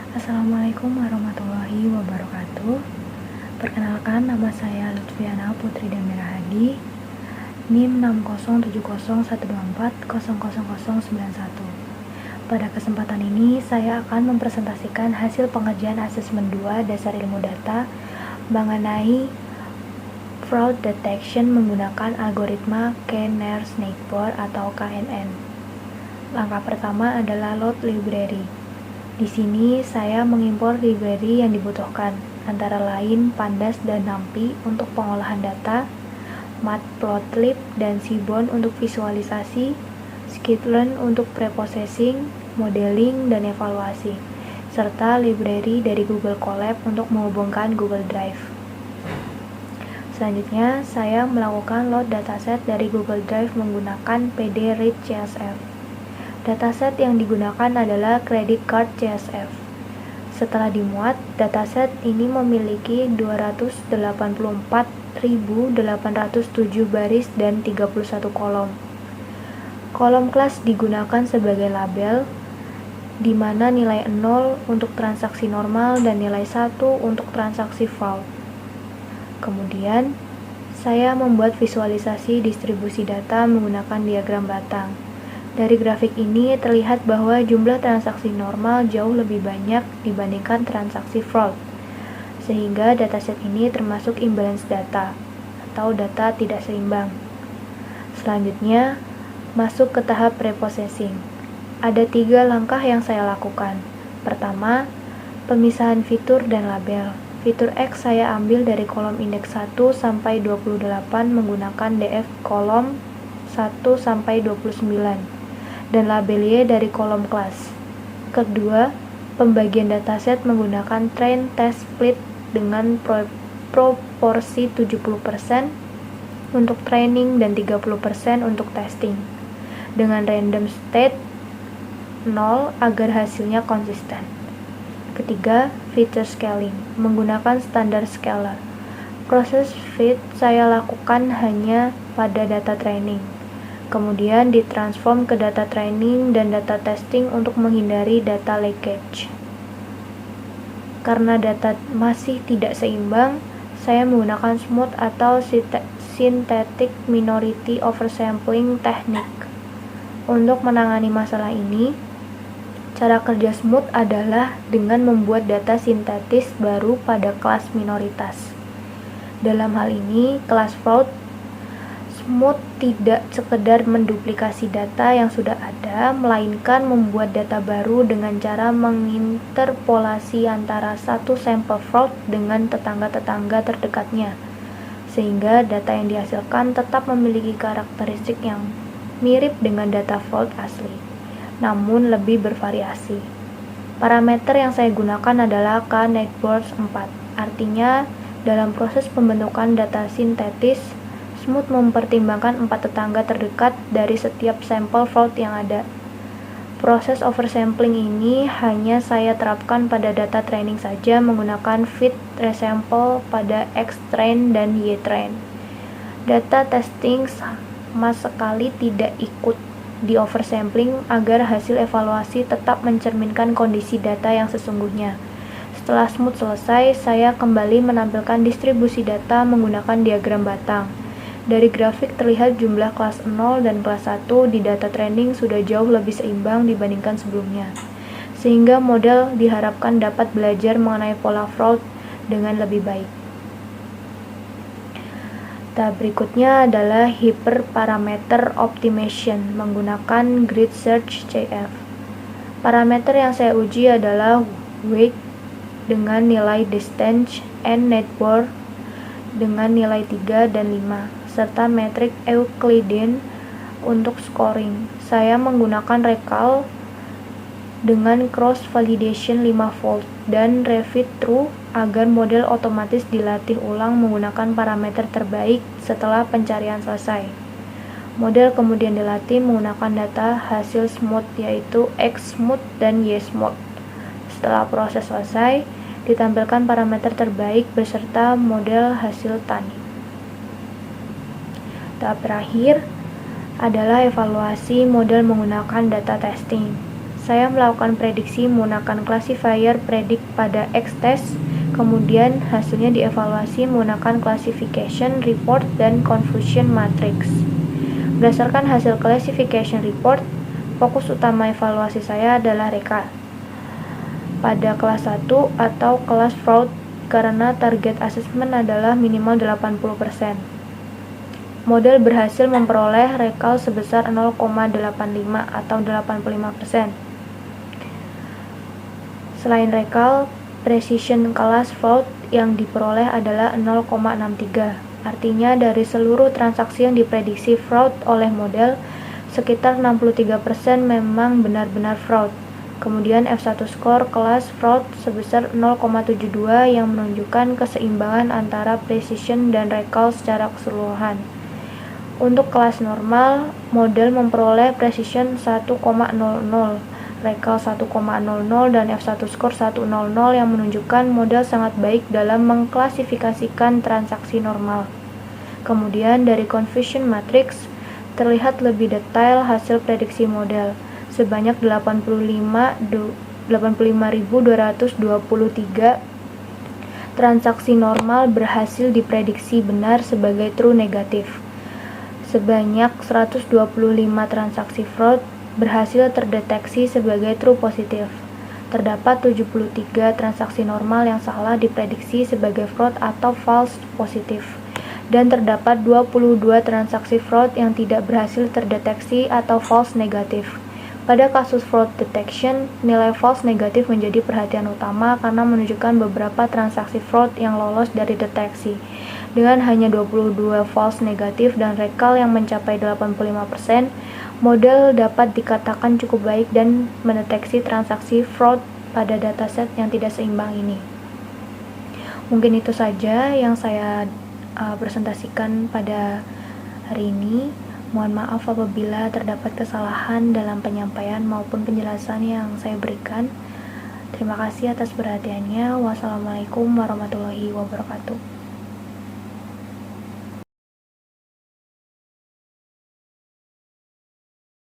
Assalamualaikum warahmatullahi wabarakatuh. Perkenalkan, nama saya Lutfiana Putri Damirahadi, NIM 60700124000091. Pada kesempatan ini, saya akan mempresentasikan hasil pengerjaan asesmen 2 dasar ilmu data mengenai fraud detection menggunakan algoritma Knr-Snakebot atau KNN. Langkah pertama adalah load library. Di sini saya mengimpor library yang dibutuhkan, antara lain Pandas dan NumPy untuk pengolahan data, Matplotlib dan Seaborn untuk visualisasi, Skitlearn untuk preprocessing, modeling, dan evaluasi, serta library dari Google Colab untuk menghubungkan Google Drive. Selanjutnya, saya melakukan load dataset dari Google Drive menggunakan pd-read.csv. Dataset yang digunakan adalah credit card CSV. Setelah dimuat, dataset ini memiliki 284.807 baris dan 31 kolom. Kolom kelas digunakan sebagai label, di mana nilai 0 untuk transaksi normal dan nilai 1 untuk transaksi fraud. Kemudian, saya membuat visualisasi distribusi data menggunakan diagram batang. Dari grafik ini terlihat bahwa jumlah transaksi normal jauh lebih banyak dibandingkan transaksi fraud, sehingga dataset ini termasuk imbalance data atau data tidak seimbang. Selanjutnya, masuk ke tahap preprocessing. Ada 3 langkah yang saya lakukan. Pertama, pemisahan fitur dan label. Fitur X saya ambil dari kolom indeks 1 sampai 28 menggunakan df kolom 1 sampai 29. Dan label Y dari kolom kelas. Kedua, pembagian dataset menggunakan train test split dengan proporsi 70% untuk training dan 30% untuk testing, dengan random state 0 agar hasilnya konsisten. Ketiga, feature scaling menggunakan standar scaler. Proses fit saya lakukan hanya pada data training, kemudian ditransform ke data training dan data testing untuk menghindari data leakage. Karena data masih tidak seimbang, saya menggunakan smooth atau synthetic minority oversampling technique. Untuk menangani masalah ini, cara kerja smooth adalah dengan membuat data sintetis baru pada kelas minoritas. Dalam hal ini, kelas fraud, smooth tidak sekedar menduplikasi data yang sudah ada, melainkan membuat data baru dengan cara menginterpolasi antara satu sampel fraud dengan tetangga-tetangga terdekatnya, sehingga data yang dihasilkan tetap memiliki karakteristik yang mirip dengan data fraud asli, namun lebih bervariasi. Parameter yang saya gunakan adalah Knetboards 4, artinya dalam proses pembentukan data sintetis, Smooth mempertimbangkan 4 tetangga terdekat dari setiap sampel fraud yang ada. Proses oversampling ini hanya saya terapkan pada data training saja menggunakan fit resample pada X-train dan Y-train. Data testing sama sekali tidak ikut di oversampling agar hasil evaluasi tetap mencerminkan kondisi data yang sesungguhnya. Setelah smooth selesai, saya kembali menampilkan distribusi data menggunakan diagram batang. Dari grafik terlihat jumlah kelas 0 dan kelas 1 di data training sudah jauh lebih seimbang dibandingkan sebelumnya, sehingga model diharapkan dapat belajar mengenai pola fraud dengan lebih baik. Tahap berikutnya adalah hyperparameter optimization menggunakan grid search CF. Parameter yang saya uji adalah weight dengan nilai distance and network dengan nilai 3 dan 5, serta metrik Euclidean untuk scoring. Saya menggunakan recall dengan cross validation 5-fold dan repeat true agar model otomatis dilatih ulang menggunakan parameter terbaik setelah pencarian selesai. Model kemudian dilatih menggunakan data hasil smooth, yaitu X-smooth dan Y-smooth. Setelah proses selesai, ditampilkan parameter terbaik beserta model hasil tani. Tahap terakhir adalah evaluasi model menggunakan data testing. Saya melakukan prediksi menggunakan classifier predict pada X-test, kemudian hasilnya dievaluasi menggunakan classification report dan confusion matrix. Berdasarkan hasil classification report, fokus utama evaluasi saya adalah rekal pada kelas 1 atau kelas fraud karena target assessment adalah minimal 80%. Model berhasil memperoleh rekal sebesar 0,85 atau 85%. Selain rekal, precision kelas fraud yang diperoleh adalah 0,63. Artinya dari seluruh transaksi yang diprediksi fraud oleh model, sekitar 63% memang benar-benar fraud. Kemudian F1 score kelas fraud sebesar 0,72 yang menunjukkan keseimbangan antara precision dan recall secara keseluruhan. Untuk kelas normal, model memperoleh precision 1,00, recall 1,00 dan F1 score 100 yang menunjukkan model sangat baik dalam mengklasifikasikan transaksi normal. Kemudian dari confusion matrix terlihat lebih detail hasil prediksi model. Sebanyak 85.223 transaksi normal berhasil diprediksi benar sebagai true negatif. Sebanyak 125 transaksi fraud berhasil terdeteksi sebagai true positif. Terdapat 73 transaksi normal yang salah diprediksi sebagai fraud atau false positif. Dan terdapat 22 transaksi fraud yang tidak berhasil terdeteksi atau false negatif. Pada kasus fraud detection, nilai false negatif menjadi perhatian utama karena menunjukkan beberapa transaksi fraud yang lolos dari deteksi. Dengan hanya 22 false negatif dan recall yang mencapai 85%, model dapat dikatakan cukup baik dan mendeteksi transaksi fraud pada dataset yang tidak seimbang ini. Mungkin itu saja yang saya presentasikan pada hari ini. Mohon maaf apabila terdapat kesalahan dalam penyampaian maupun penjelasan yang saya berikan. Terima kasih atas perhatiannya. Wassalamualaikum warahmatullahi wabarakatuh.